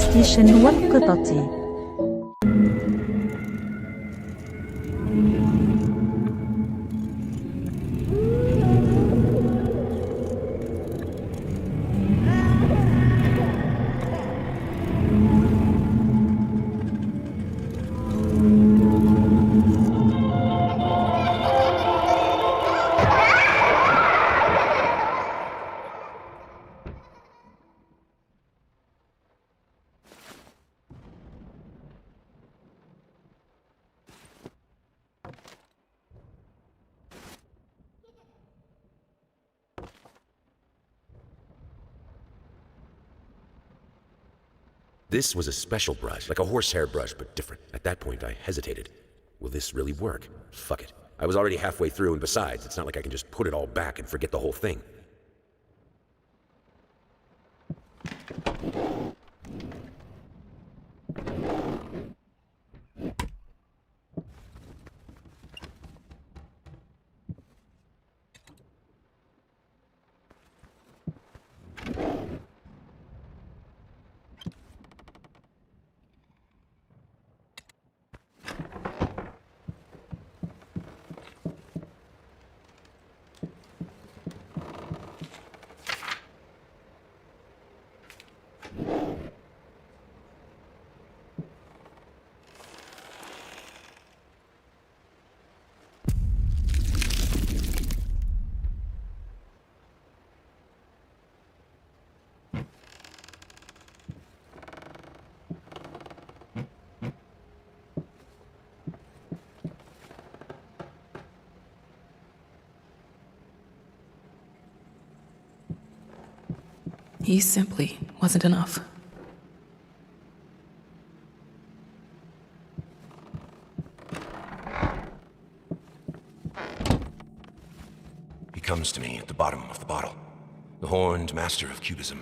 ستيشن والقطط. This was a special brush, like a horsehair brush, but different. At that point, I hesitated. Will this really work? Fuck it. I was already halfway through, and besides, it's not like I can just put it all back and forget the whole thing. He simply wasn't enough. He comes to me at the bottom of the bottle, the horned master of cubism.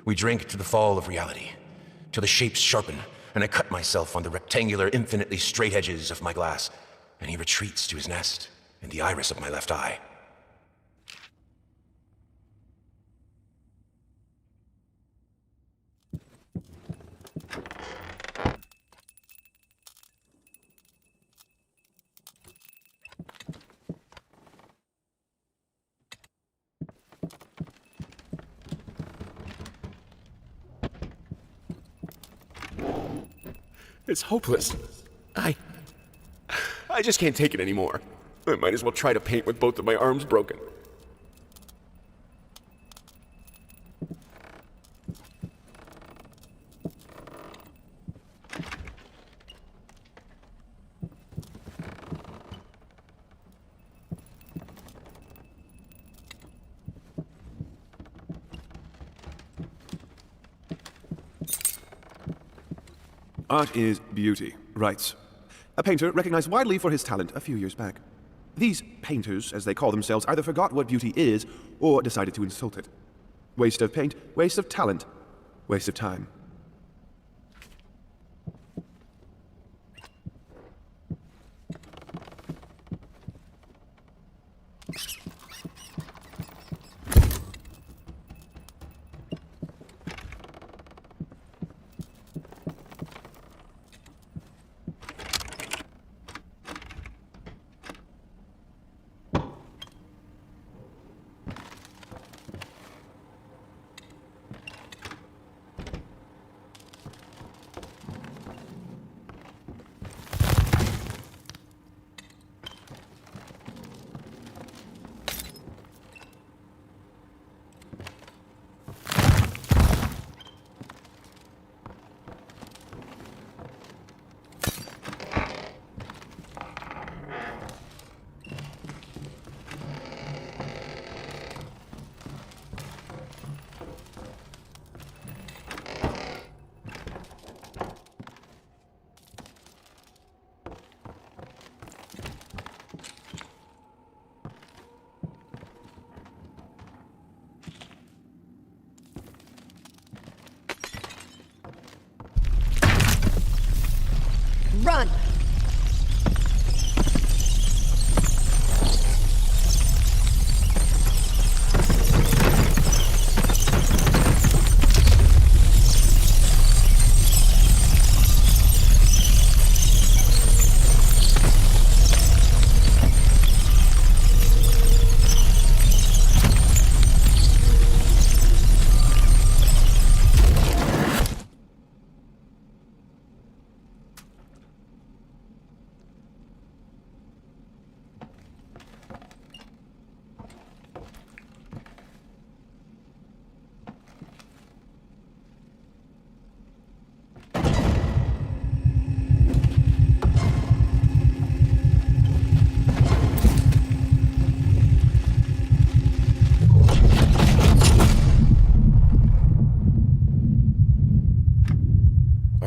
We drink to the fall of reality, till the shapes sharpen, and I cut myself on the rectangular, infinitely straight edges of my glass, and he retreats to his nest in the iris of my left eye. It's hopeless. I just can't take it anymore. I might as well try to paint with both of my arms broken. Art is beauty, writes. A painter recognized widely for his talent a few years back. These painters, as they call themselves, either forgot what beauty is or decided to insult it. Waste of paint, waste of talent, waste of time.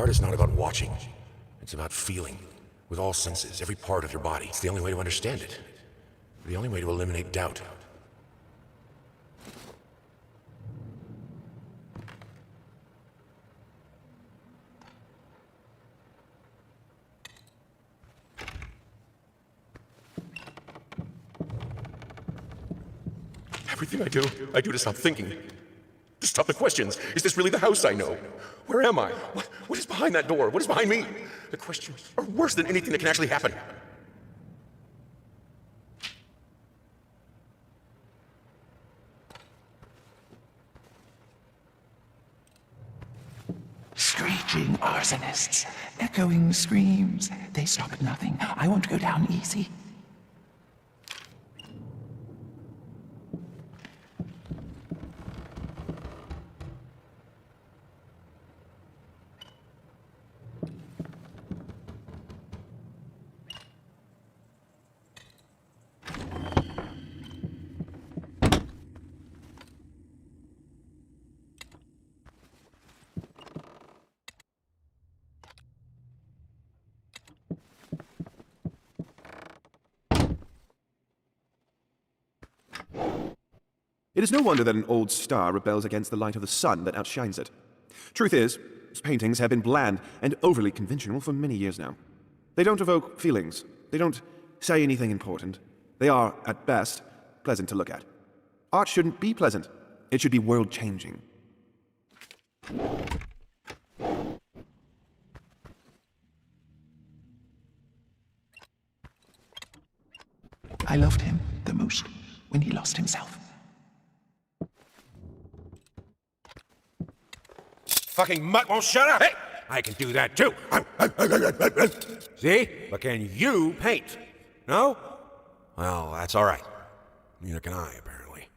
art is not about watching. It's about feeling, with all senses, every part of your body. It's the only way to understand it. The only way to eliminate doubt. Everything I do to stop thinking. To stop the questions. Is this really the house I know? Where am I? What is behind that door? What is behind me? The questions are worse than anything that can actually happen. Screeching arsonists, echoing screams. They stop at nothing. I won't go down easy. It is no wonder that an old star rebels against the light of the sun that outshines it. Truth is, his paintings have been bland and overly conventional for many years now. They don't evoke feelings. They don't say anything important. They are, at best, pleasant to look at. Art shouldn't be pleasant. It should be world-changing. I loved him the most when he lost himself. Fucking mutt won't shut up! Hey! I can do that too! See? But can you paint? No? Well, that's alright. Neither can I, apparently.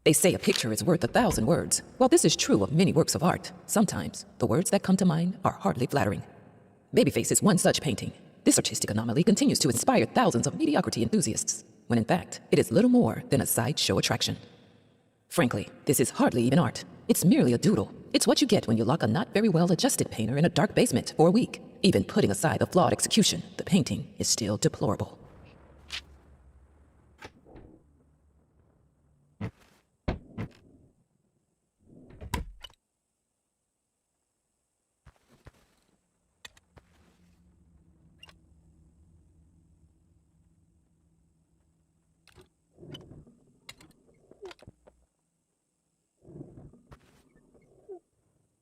They say a picture is worth 1,000 words. While this is true of many works of art, sometimes the words that come to mind are hardly flattering. Babyface is one such painting. This artistic anomaly continues to inspire thousands of mediocrity enthusiasts, when in fact, it is little more than a sideshow attraction. Frankly, this is hardly even art. It's merely a doodle. It's what you get when you lock a not very well-adjusted painter in a dark basement for a week. Even putting aside the flawed execution, the painting is still deplorable.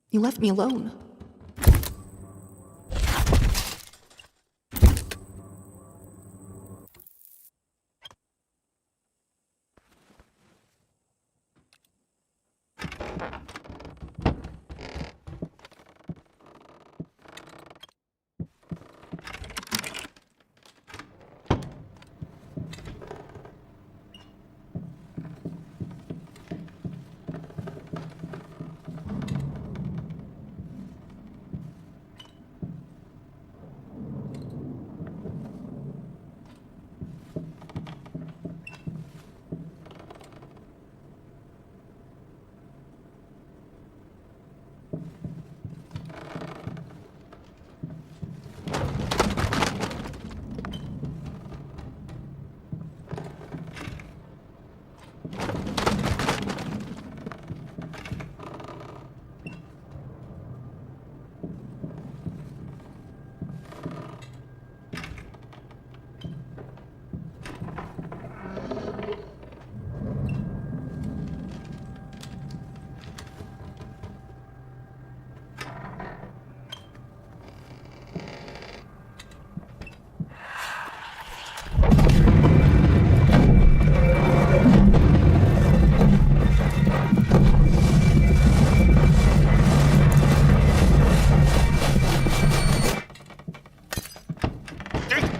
You left me alone.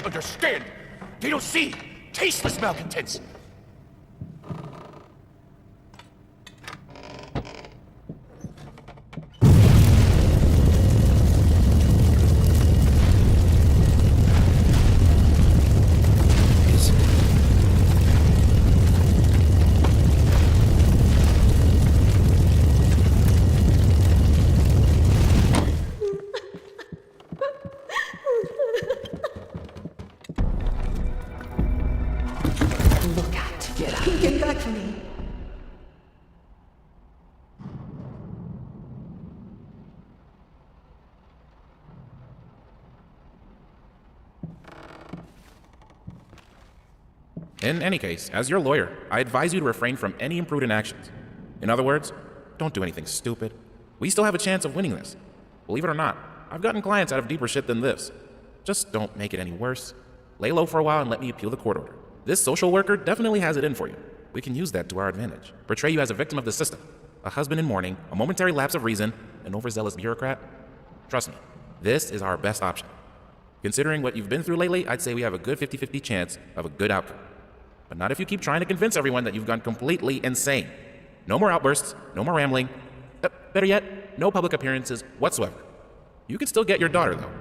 Understand? They don't see tasteless malcontents. You came back for me. In any case, as your lawyer, I advise you to refrain from any imprudent actions. In other words, don't do anything stupid. We still have a chance of winning this. Believe it or not, I've gotten clients out of deeper shit than this. Just don't make it any worse. Lay low for a while and let me appeal the court order. This social worker definitely has it in for you. We can use that to our advantage. Portray you as a victim of the system, a husband in mourning, a momentary lapse of reason, an overzealous bureaucrat. Trust me, this is our best option. Considering what you've been through lately, I'd say we have a good 50-50 chance of a good outcome. But not if you keep trying to convince everyone that you've gone completely insane. No more outbursts, no more rambling. Better yet, no public appearances whatsoever. You can still get your daughter, though.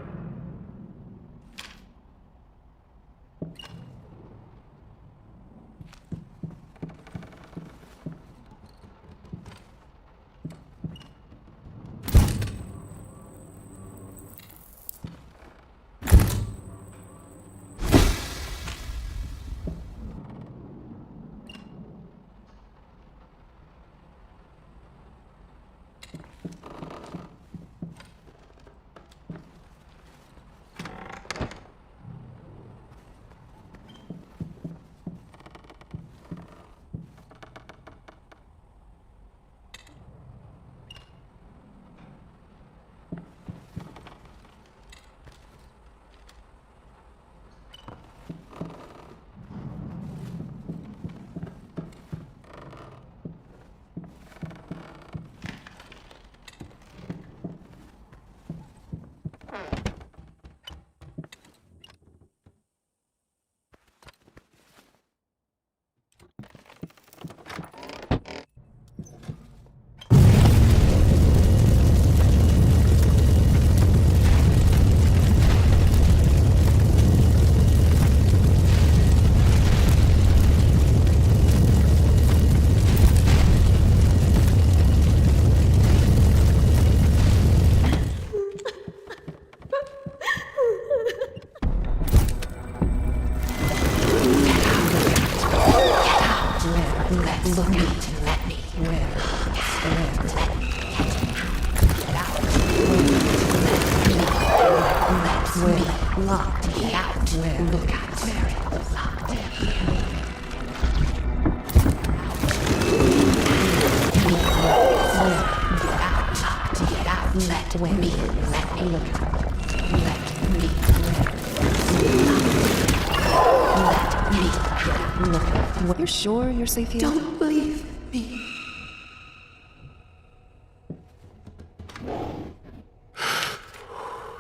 You're sure you're safe here? Don't leave me.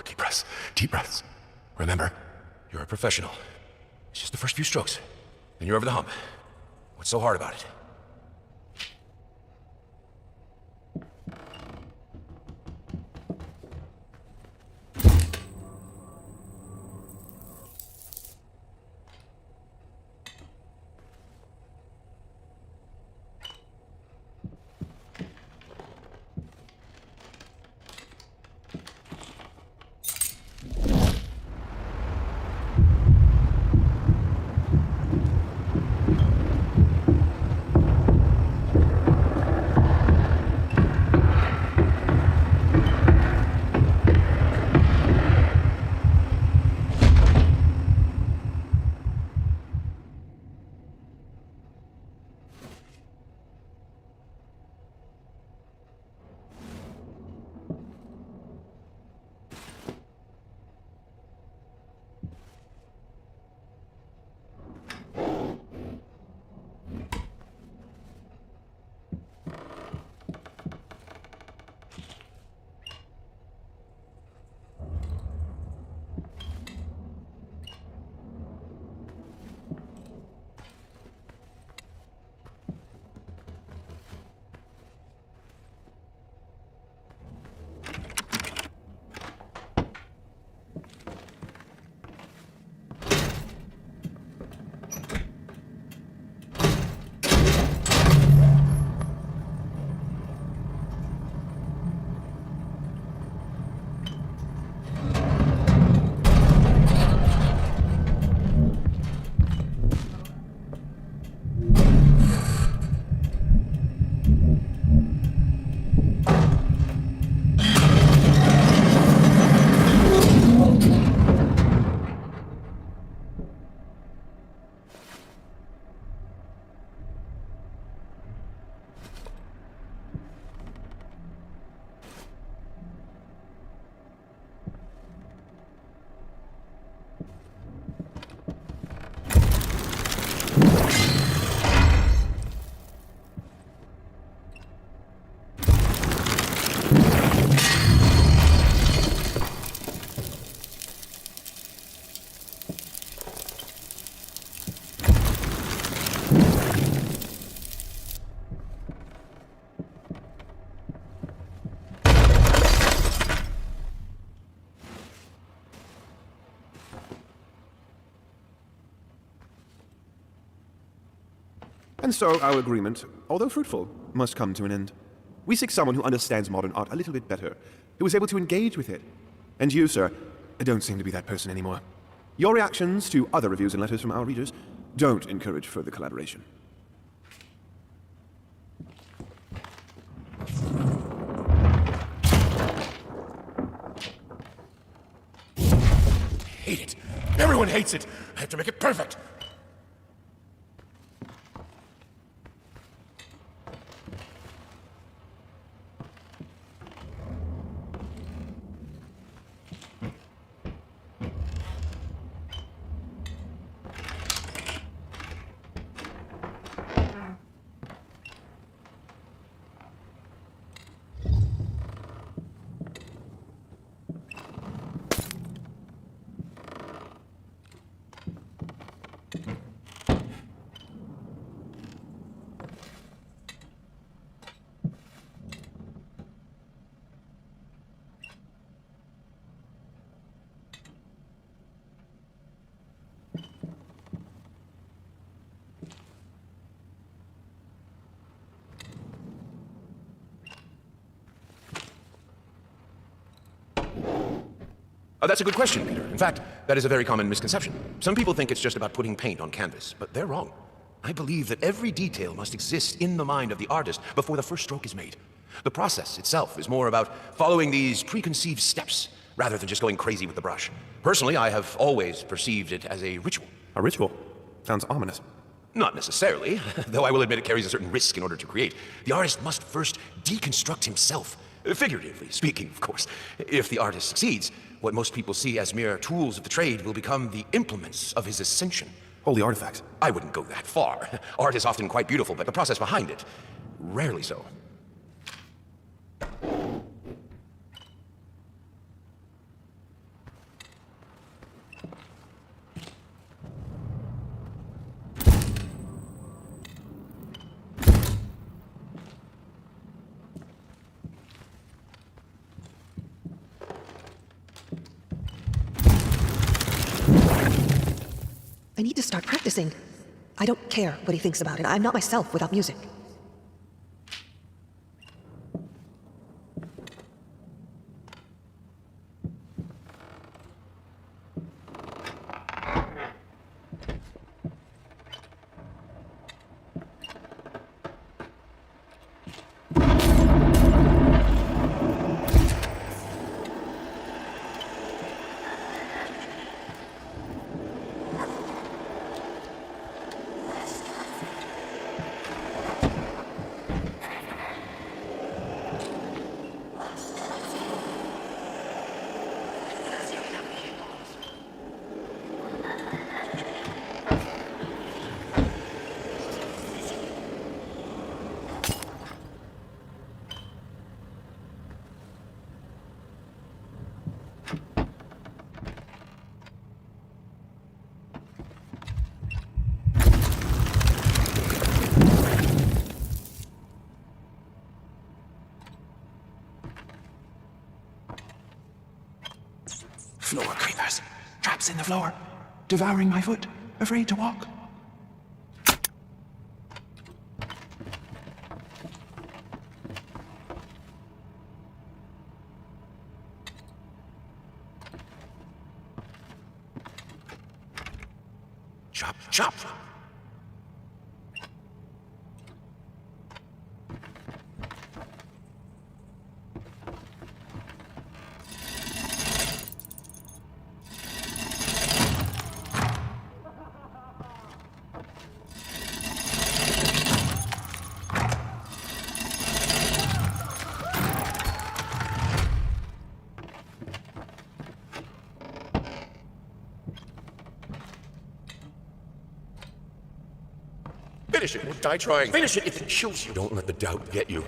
Deep breaths. Deep breaths. Remember, you're a professional. It's just the first few strokes. Then you're over the hump. What's so hard about it? And so our agreement, although fruitful, must come to an end. We seek someone who understands modern art a little bit better, who is able to engage with it. And you, sir, don't seem to be that person anymore. Your reactions to other reviews and letters from our readers don't encourage further collaboration. Hate it. Everyone hates it. I have to make it perfect. That's a good question, Peter. In fact, that is a very common misconception. Some people think it's just about putting paint on canvas, but they're wrong. I believe that every detail must exist in the mind of the artist before the first stroke is made. The process itself is more about following these preconceived steps rather than just going crazy with the brush. Personally, I have always perceived it as a ritual. A ritual? Sounds ominous. Not necessarily, though I will admit it carries a certain risk in order to create. The artist must first deconstruct himself, figuratively speaking, of course. If the artist succeeds, what most people see as mere tools of the trade will become the implements of his ascension. Holy artifacts. I wouldn't go that far. Art is often quite beautiful, but the process behind it, rarely so. I need to start practicing. I don't care what he thinks about it. I'm not myself without music. Floor creepers. Traps in the floor. Devouring my foot. Afraid to walk. Chop, chop! Finish it or die trying. Finish it if it kills you. Don't let the doubt get you.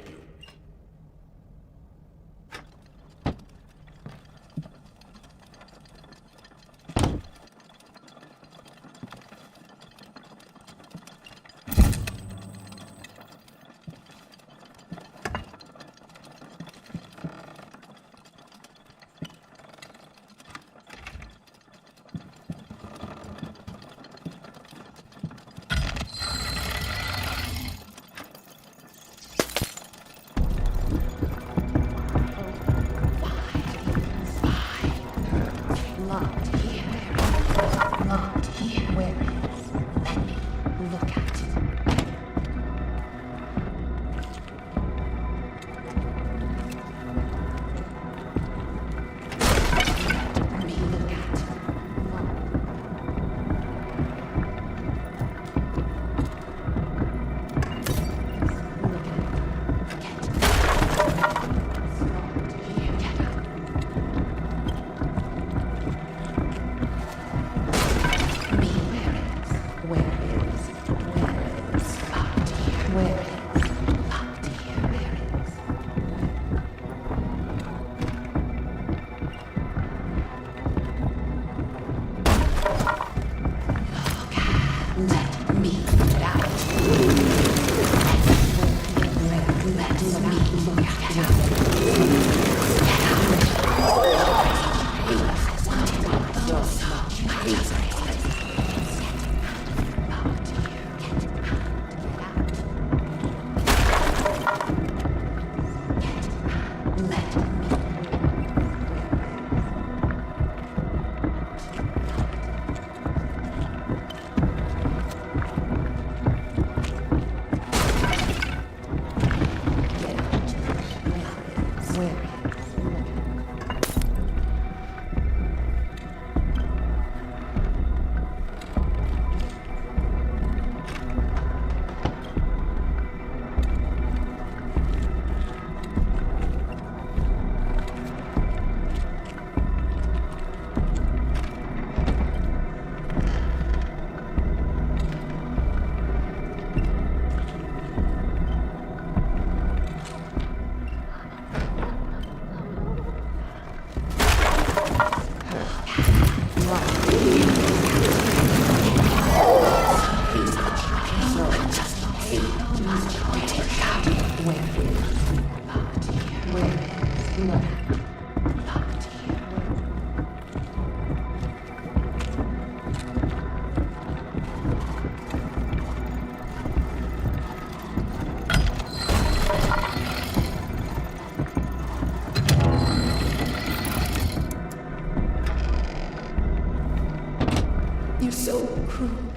You're so cruel.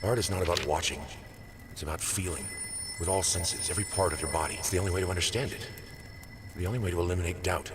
Art is not about watching. It's about feeling. With all senses, every part of your body. It's the only way to understand it. The only way to eliminate doubt.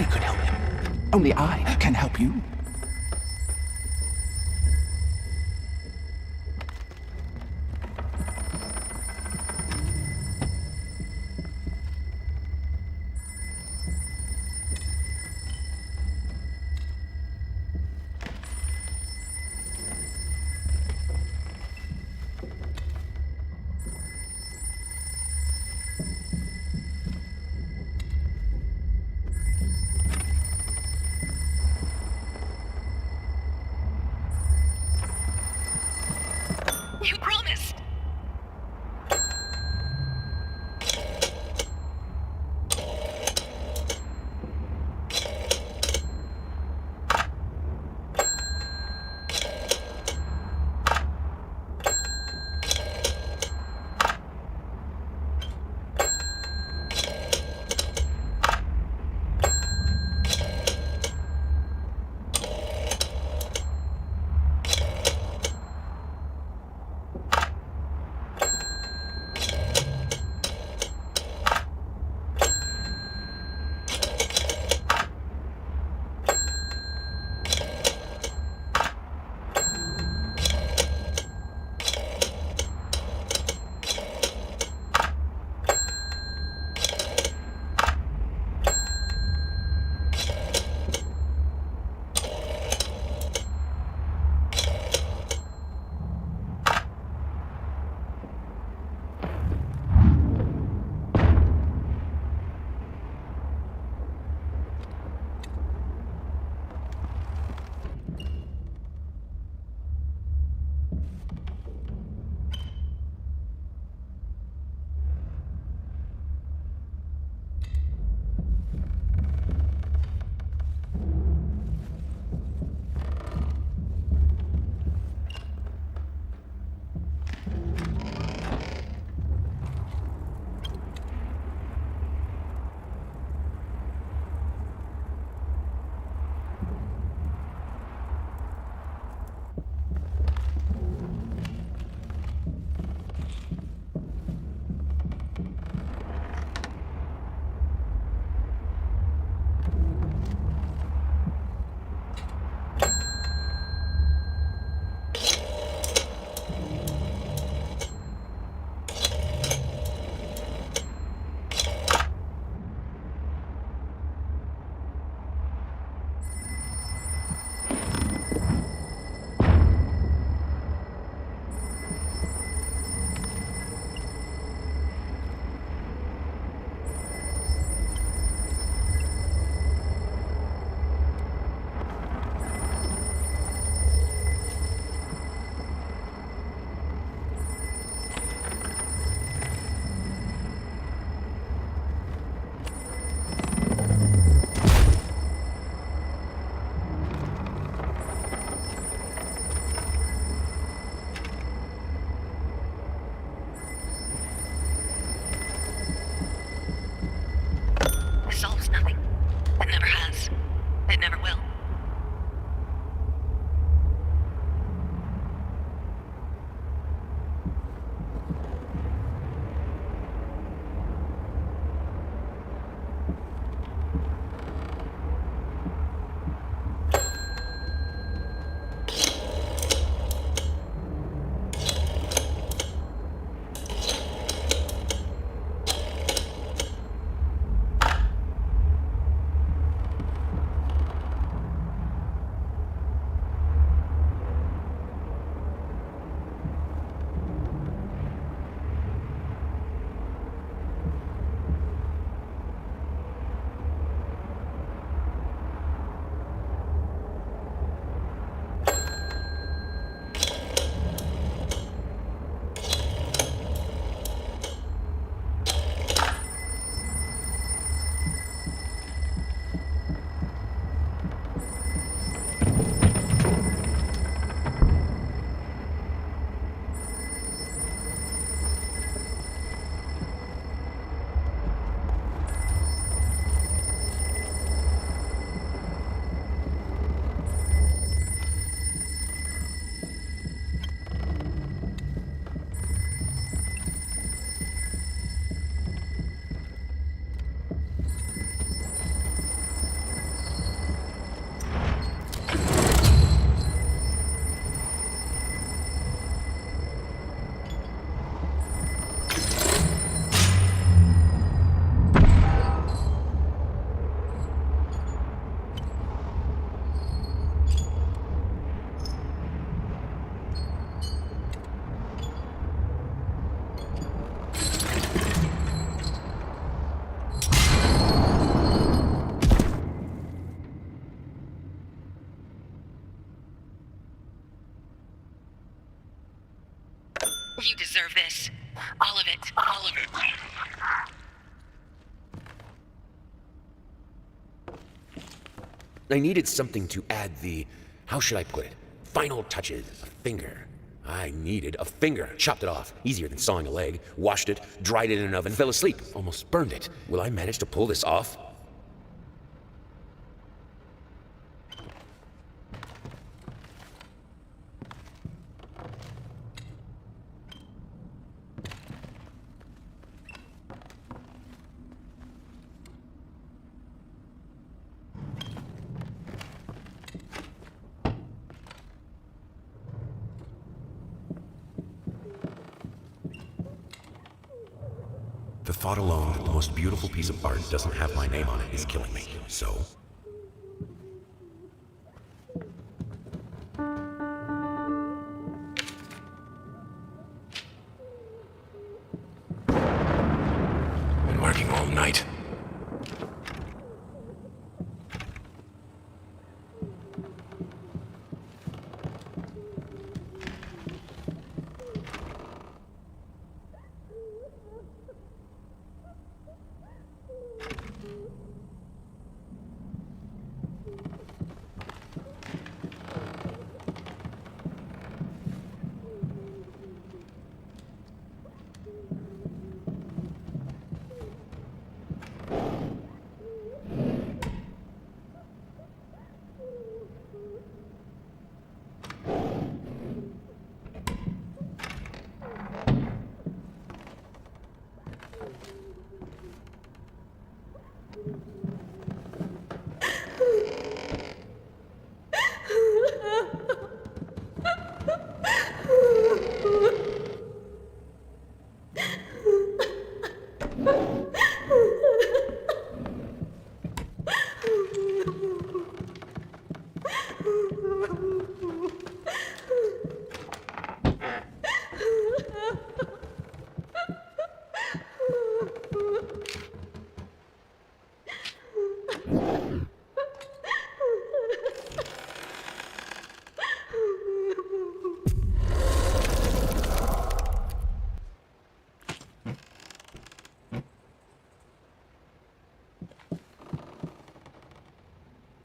I could help him. Only I can help you. You promised. You deserve this. All of it. All of it. I needed something to add the, how should I put it, final touches. A finger. I needed a finger. Chopped it off. Easier than sawing a leg. Washed it, dried it in an oven, fell asleep. Almost burned it. Will I manage to pull this off? The thought alone that the most beautiful piece of art doesn't have my name on it is killing me. So, been working all night.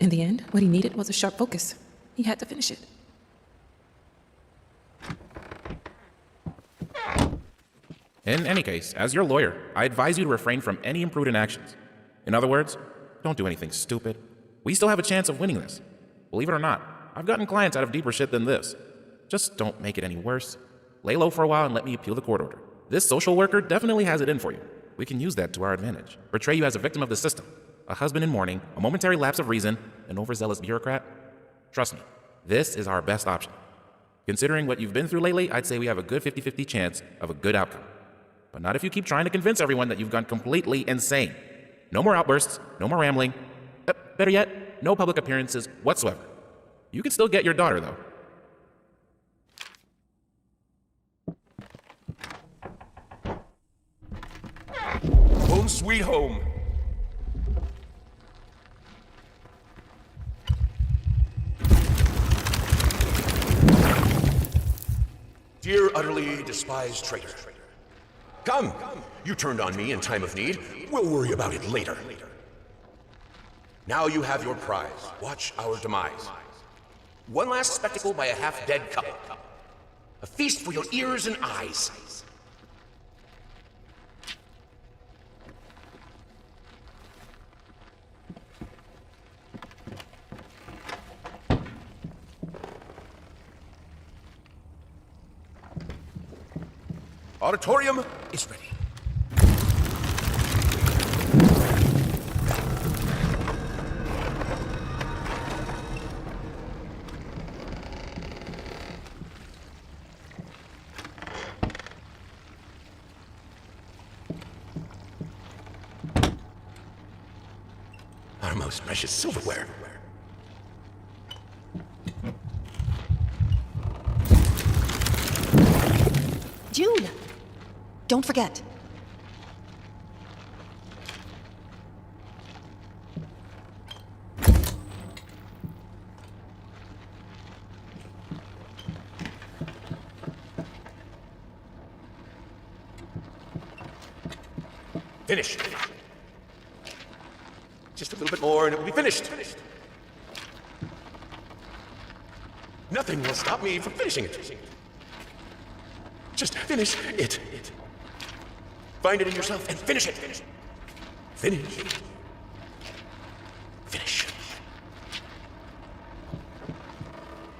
In the end, what he needed was a sharp focus. He had to finish it. In any case, as your lawyer, I advise you to refrain from any imprudent actions. In other words, don't do anything stupid. We still have a chance of winning this. Believe it or not, I've gotten clients out of deeper shit than this. Just don't make it any worse. Lay low for a while and let me appeal the court order. This social worker definitely has it in for you. We can use that to our advantage. Portray you as a victim of the system, a husband in mourning, a momentary lapse of reason, an overzealous bureaucrat. Trust me, this is our best option. Considering what you've been through lately, I'd say we have a good 50-50 chance of a good outcome. But not if you keep trying to convince everyone that you've gone completely insane. No more outbursts, no more rambling. Better yet, no public appearances whatsoever. You can still get your daughter, though. Home sweet home. Dear utterly despised traitor. Come, you turned on me in time of need. We'll worry about it later. Now you have your prize. Watch our demise. One last spectacle by a half-dead couple. A feast for your ears and eyes. Auditorium is ready. Our most precious silverware. June! Don't forget. Finish. Just a little bit more and it will be finished. Nothing will stop me from finishing it. Just finish it. Find it in yourself and finish it. Finish. Finish.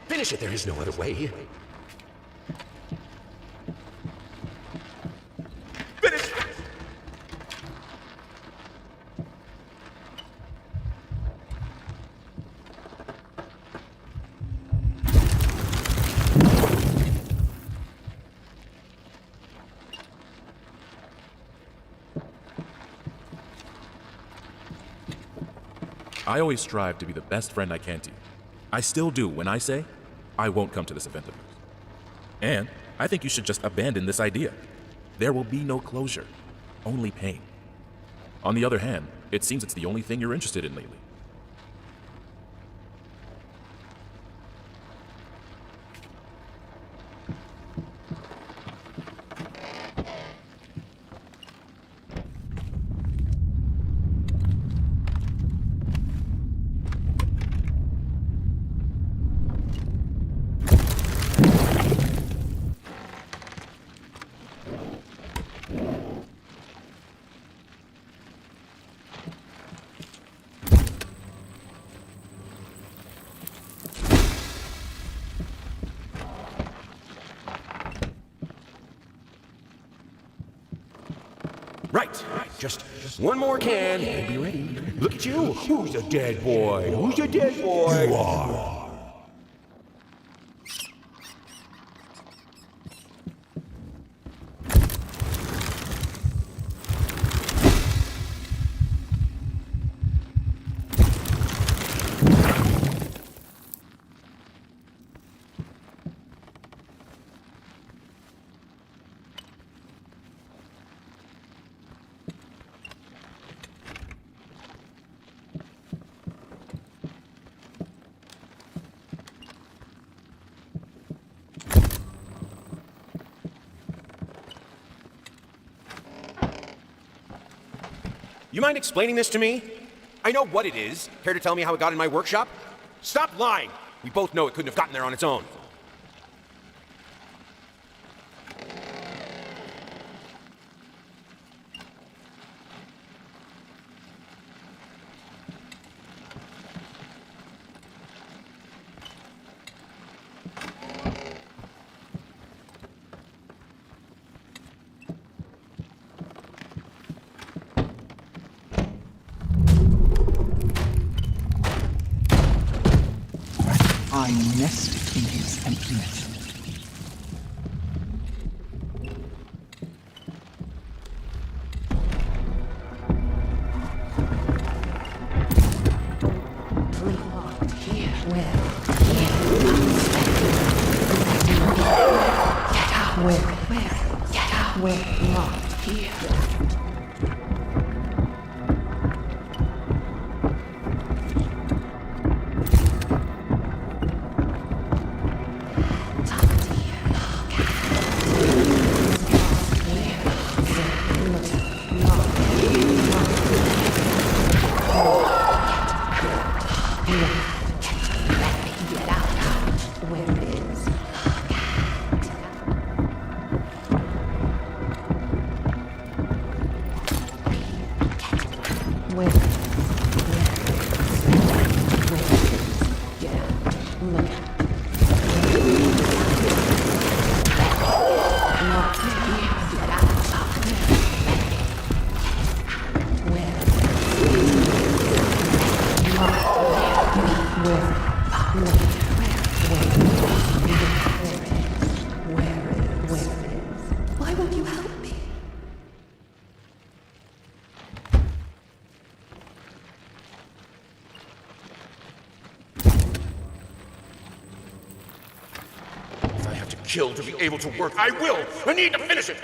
Finish it. There is no other way. Finish. I always strive to be the best friend I can to you. I still do when I say, I won't come to this event of yours. And I think you should just abandon this idea. There will be no closure, only pain. On the other hand, it seems it's the only thing you're interested in lately. Right. Just one more can and be ready. Look at you. Who's a dead boy? Who's a dead boy? You are. You mind explaining this to me? I know what it is. Care to tell me how it got in my workshop? Stop lying! We both know it couldn't have gotten there on its own. I nest in his emptiness. Why won't you help me? If I have to kill to be able to work, I will! I need to finish it!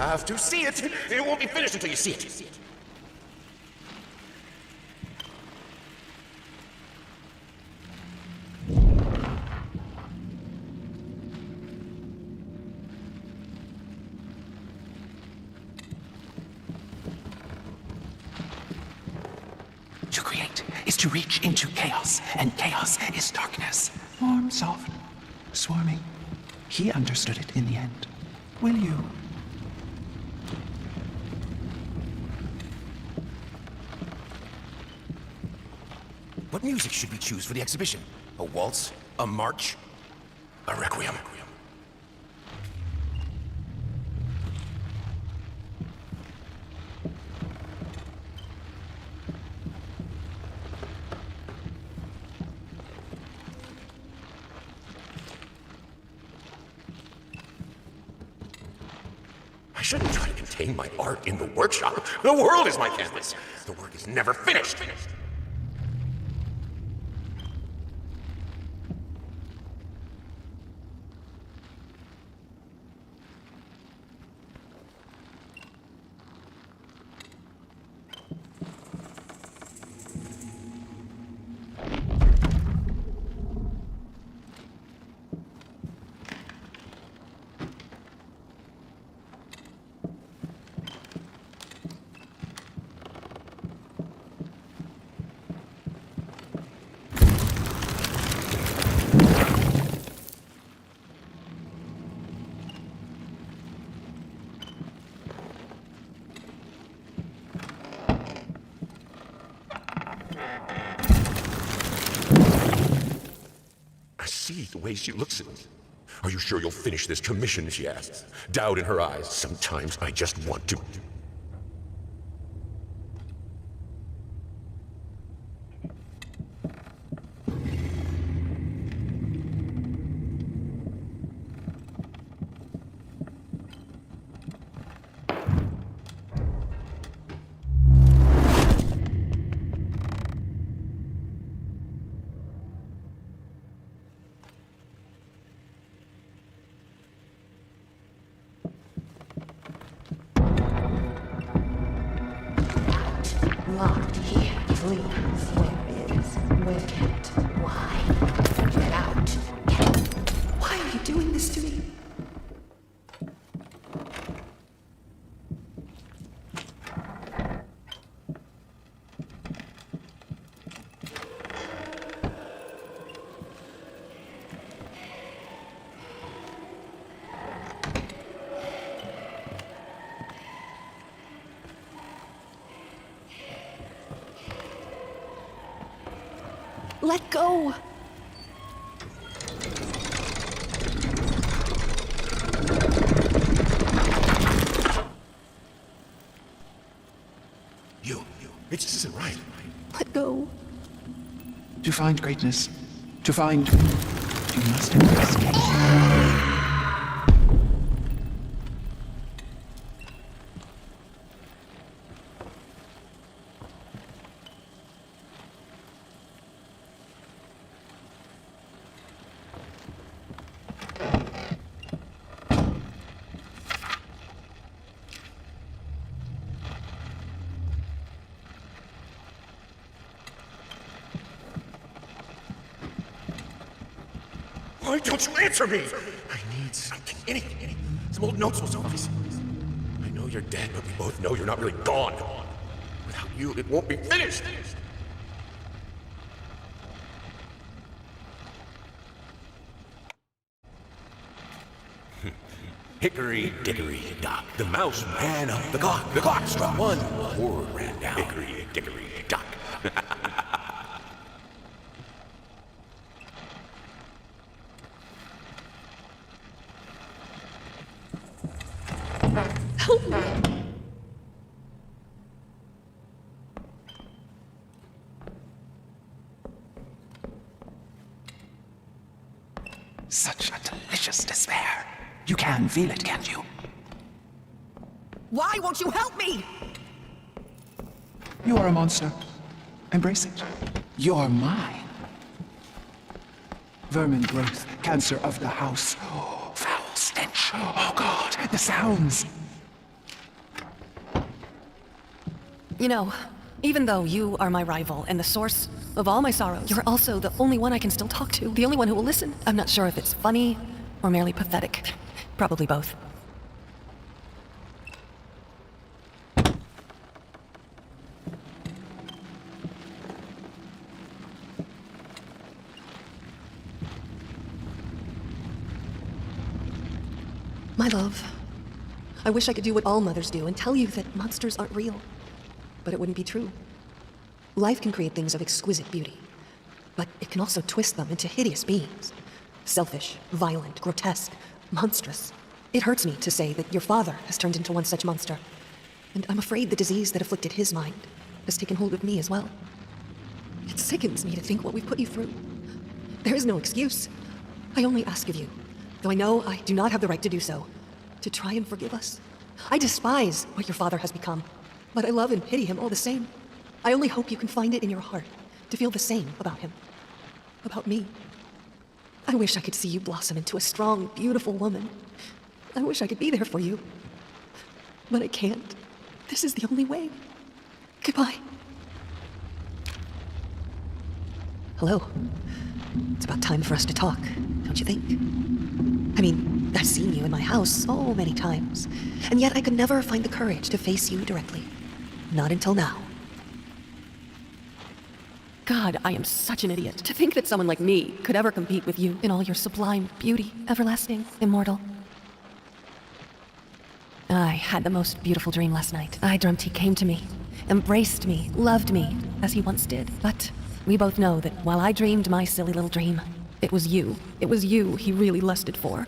have to see it. It won't be finished until you see it. To create is to reach into chaos, and chaos is darkness. Warm, soft, swarming. He understood it in the end. Will you? What music should we choose for the exhibition? A waltz? A march? A requiem? I shouldn't try to contain my art in the workshop. The world is my canvas. The work is never finished. The way she looks at me. Are you sure you'll finish this commission? She asks. Doubt in her eyes. Sometimes I just want to. Locked here, please. Where is? Where can't? Why? Get out. Why are you doing this to me? Let go! You. It just isn't right. Let go. To find greatness, to find... You must embrace chaos. Why don't you answer me? I need something, anything. Some old notes will suffice. I know you're dead, but we both know you're not really gone. Without you, it won't be finished. Hickory dickory dock. The mouse ran up the clock. The clock struck one. Word ran down. Hickory dickory dock. Help me! Such a delicious despair. You can feel it, can't you? Why won't you help me? You are a monster. Embrace it. You're mine. Vermin growth, cancer of the house. Oh, foul stench. Oh, God, the sounds. You know, even though you are my rival and the source of all my sorrows, you're also the only one I can still talk to, the only one who will listen. I'm not sure if it's funny or merely pathetic. Probably both. My love, I wish I could do what all mothers do and tell you that monsters aren't real. But it wouldn't be true. Life can create things of exquisite beauty, but it can also twist them into hideous beings. Selfish, violent, grotesque, monstrous. It hurts me to say that your father has turned into one such monster. And I'm afraid the disease that afflicted his mind has taken hold of me as well. It sickens me to think what we've put you through. There is no excuse. I only ask of you, though I know I do not have the right to do so, to try and forgive us. I despise what your father has become, but I love and pity him all the same. I only hope you can find it in your heart to feel the same about him. About me. I wish I could see you blossom into a strong, beautiful woman. I wish I could be there for you. But I can't. This is the only way. Goodbye. Hello. It's about time for us to talk, don't you think? I mean, I've seen you in my house so many times, and yet I could never find the courage to face you directly. Not until now. God, I am such an idiot. To think that someone like me could ever compete with you in all your sublime beauty, everlasting, immortal. I had the most beautiful dream last night. I dreamt he came to me, embraced me, loved me, as he once did. But we both know that while I dreamed my silly little dream, it was you. It was you he really lusted for.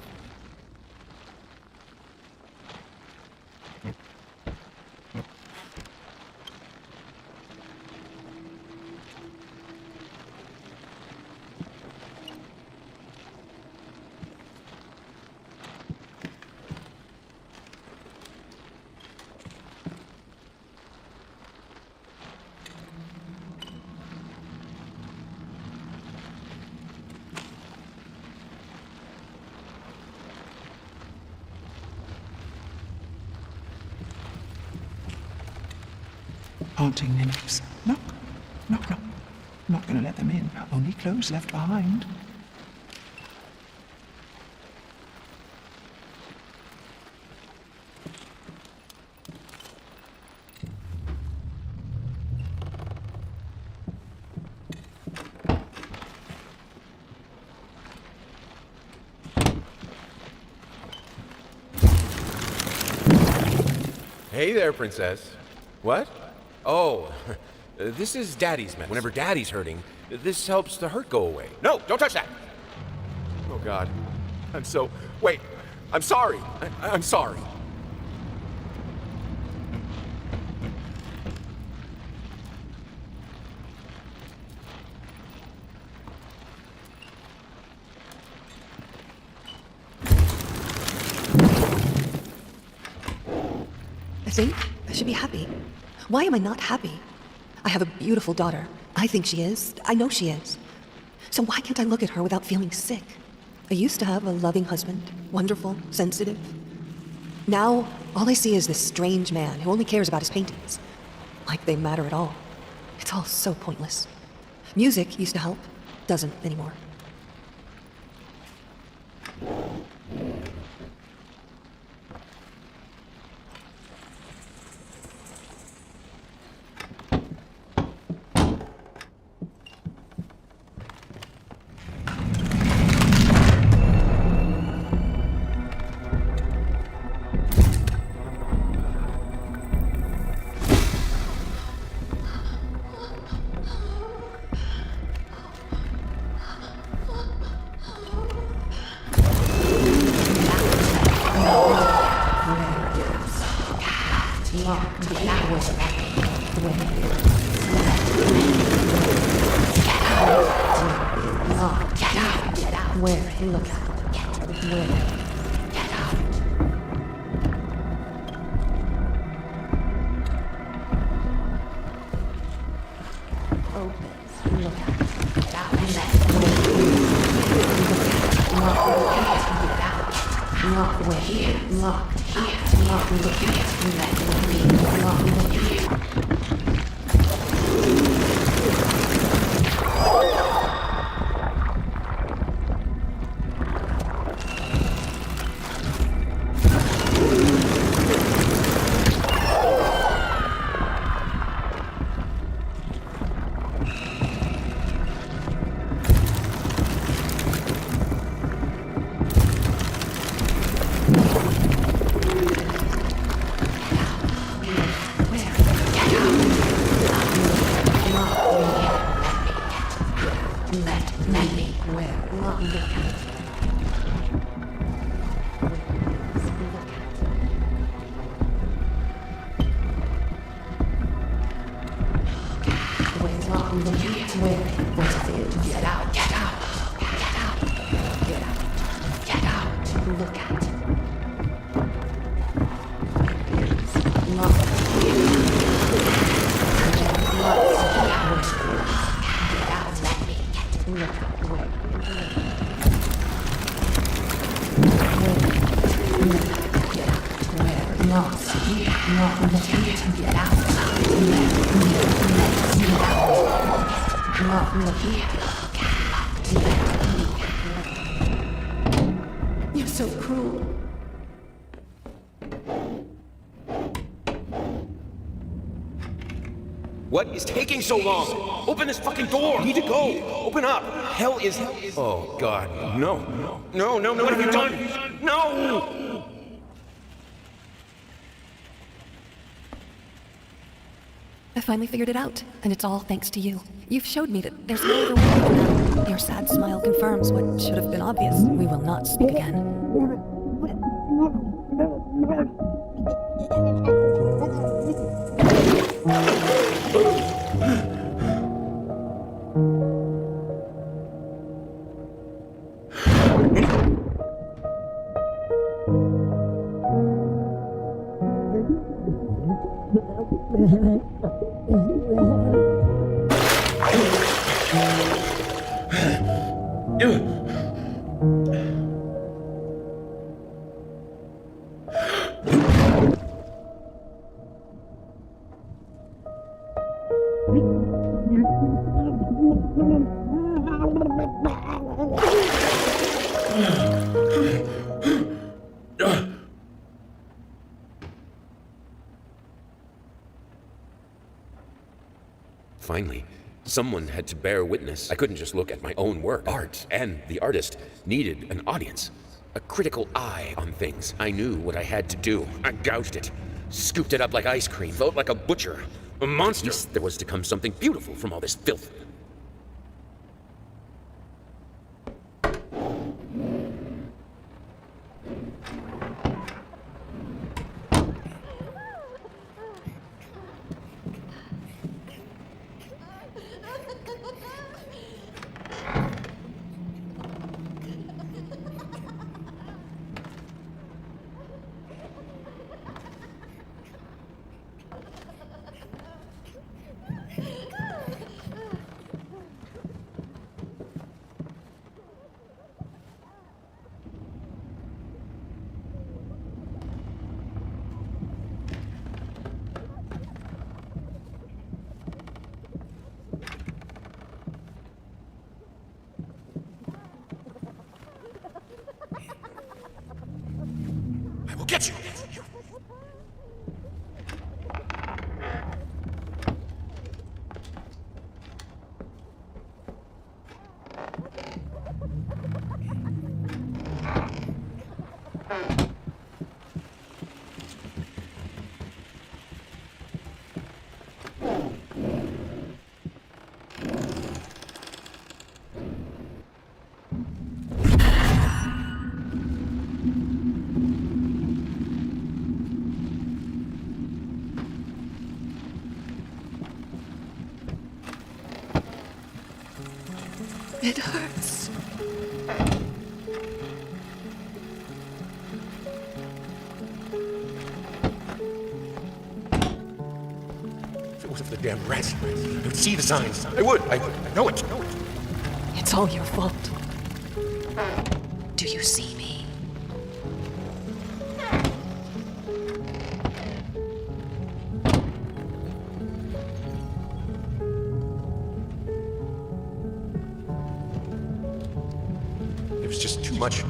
Haunting nymphs. Knock, knock, knock. Not gonna let them in. Only clothes left behind. Hey there, princess. What? Oh, this is Daddy's medicine. Whenever Daddy's hurting, this helps the hurt go away. No, don't touch that! Oh, God. Wait, I'm sorry. I'm sorry. I think I should be happy. Why am I not happy? I have a beautiful daughter. I think she is. I know she is. So why can't I look at her without feeling sick? I used to have a loving husband, wonderful, sensitive. Now, all I see is this strange man who only cares about his paintings. Like they matter at all. It's all so pointless. Music used to help, doesn't anymore. Let me. Where? Look at. What is it? Get out. Get out. Get out. Get out. Get out. Look at. Look. Get out. Let me get. Look at where. Get out. Where? Not here. Not here. Get out. Get out. Not look here. You're so cruel. What is taking so long? Open this fucking door! I need to go! Open up! Hell is... Oh, God. No. No, no, no, what have you done? No! I finally figured it out, and it's all thanks to you. You've showed me that there's no other way than that. Your sad smile confirms what should have been obvious. We will not speak again. Finally, someone had to bear witness. I couldn't just look at my own work. Art and the artist needed an audience, a critical eye on things. I knew what I had to do. I gouged it, scooped it up like ice cream, felt like a butcher, a monster. Yes, there was to come something beautiful from all this filth. Get you! It hurts. If it wasn't for the damn rats, I would see the signs. I would. I know it. It's all your fault. Do you see me? It was just too much.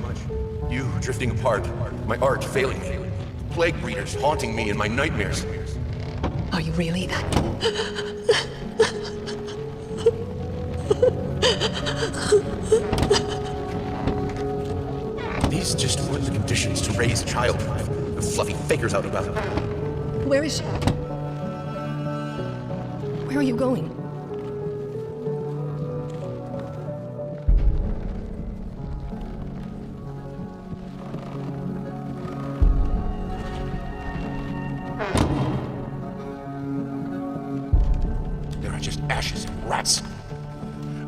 You drifting apart, my art failing me, plague breeders haunting me in my nightmares. Are you really that? These just weren't the conditions to raise a child the fluffy fakers out about. Where is she? Where are you going?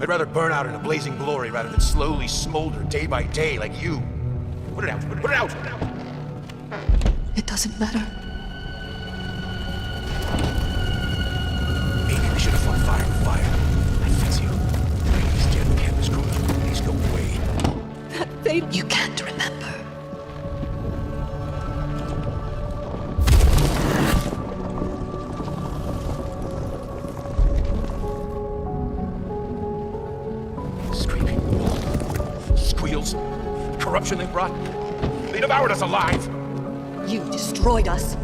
I'd rather burn out in a blazing glory rather than slowly smolder day by day like you. Put it out, put it out! It doesn't matter. Maybe we should have fought fire with fire. That fits you. He's dead, the campus crew. There's no way. That fate you can't remember. Screaming. Squeals. Corruption they brought. They devoured us alive. You destroyed us.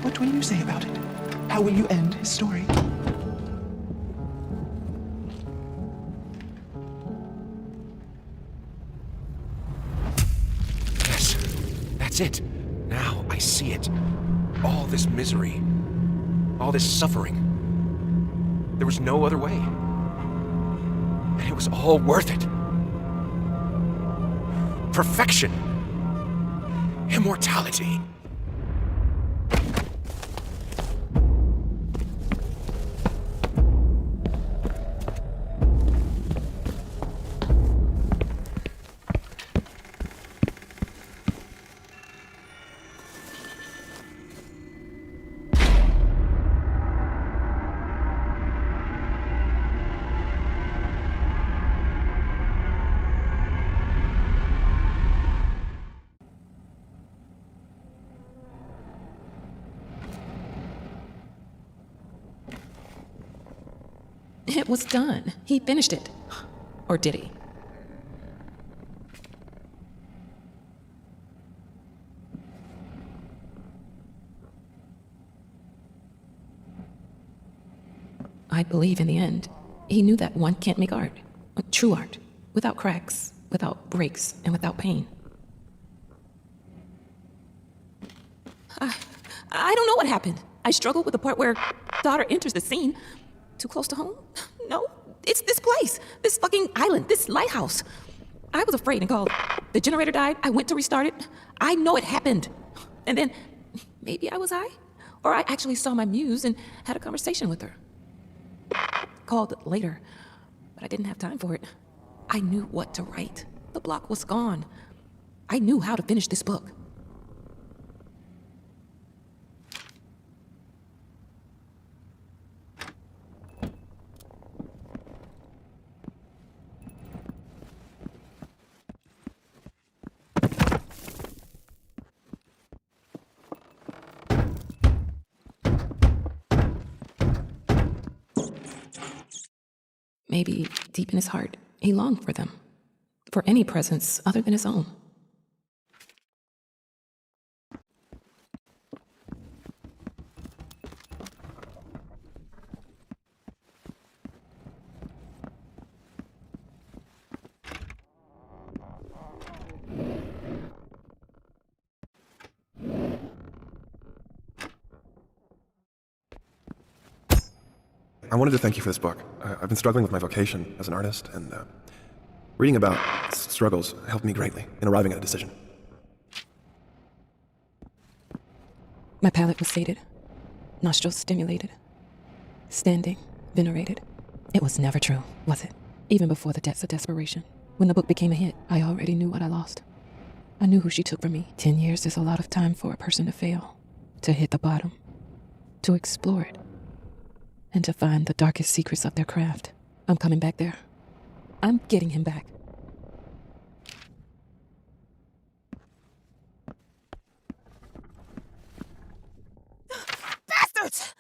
What will you say about it? How will you end his story? Yes, that's it. Now I see it. All this misery. All this suffering. There was no other way. And it was all worth it. Perfection. Immortality. It was done. He finished it. Or did he? I believe in the end, he knew that one can't make art, true art, without cracks, without breaks, and without pain. I don't know what happened. I struggled with the part where daughter enters the scene. Too close to home? No, it's this place, this fucking island, this lighthouse. I was afraid and called. The generator died, I went to restart it. I know it happened. And then, maybe I was high? Or I actually saw my muse and had a conversation with her. Called later, but I didn't have time for it. I knew what to write. The block was gone. I knew how to finish this book. Maybe deep in his heart, he longed for them, for any presence other than his own. I wanted to thank you for this book. I've been struggling with my vocation as an artist, and reading about struggles helped me greatly in arriving at a decision. My palate was sated, nostrils stimulated, standing, venerated. It was never true, was it? Even before the depths of desperation. When the book became a hit, I already knew what I lost. I knew who she took from me. 10 years is a lot of time for a person to fail, to hit the bottom, to explore it, and to find the darkest secrets of their craft. I'm coming back there. I'm getting him back. Bastards!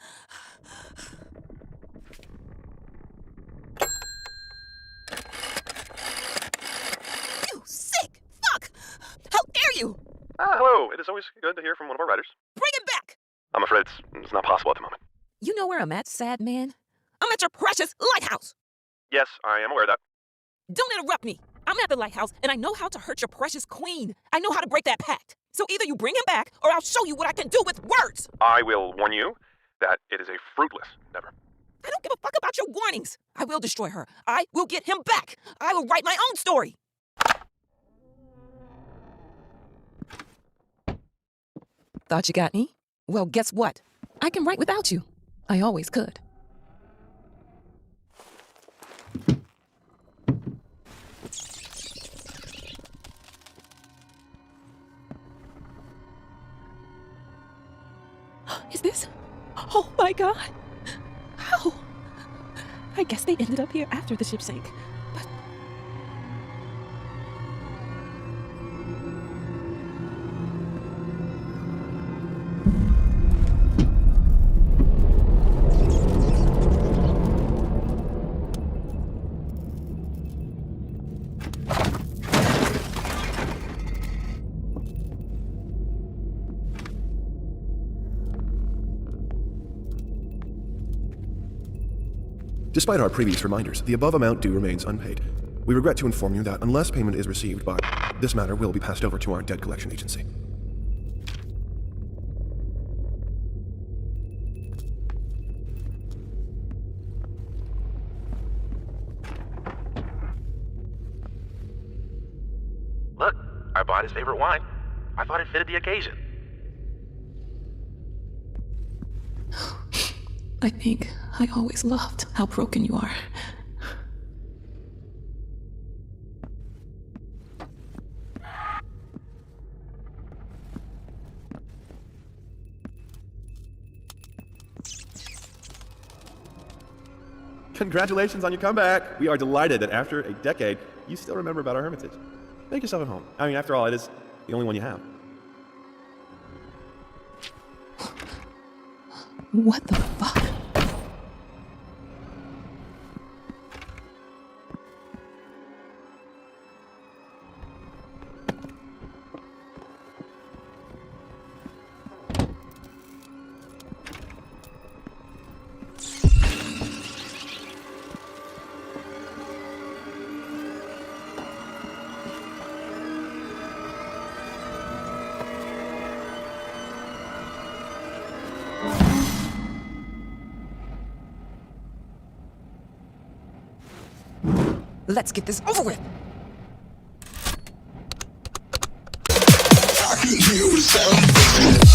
You sick fuck! How dare you! Hello. It is always good to hear from one of our writers. Bring him back! I'm afraid it's not possible at the moment. You know where I'm at, sad man? I'm at your precious lighthouse! Yes, I am aware of that. Don't interrupt me! I'm at the lighthouse, and I know how to hurt your precious queen. I know how to break that pact. So either you bring him back, or I'll show you what I can do with words! I will warn you that it is a fruitless endeavor. I don't give a fuck about your warnings. I will destroy her. I will get him back. I will write my own story. Thought you got me? Well, guess what? I can write without you. I always could. Is this? Oh my god. How? I guess they ended up here after the ship sank. But Despite our previous reminders, the above amount due remains unpaid. We regret to inform you that unless payment is received by this matter will be passed over to our debt collection agency. Look, I bought his favorite wine. I thought it fitted the occasion. I think I always loved how broken you are. Congratulations on your comeback! We are delighted that after a decade, you still remember about our hermitage. Make yourself at home. I mean, after all, it is the only one you have. What the fuck? Let's get this over with. I can hear the sound.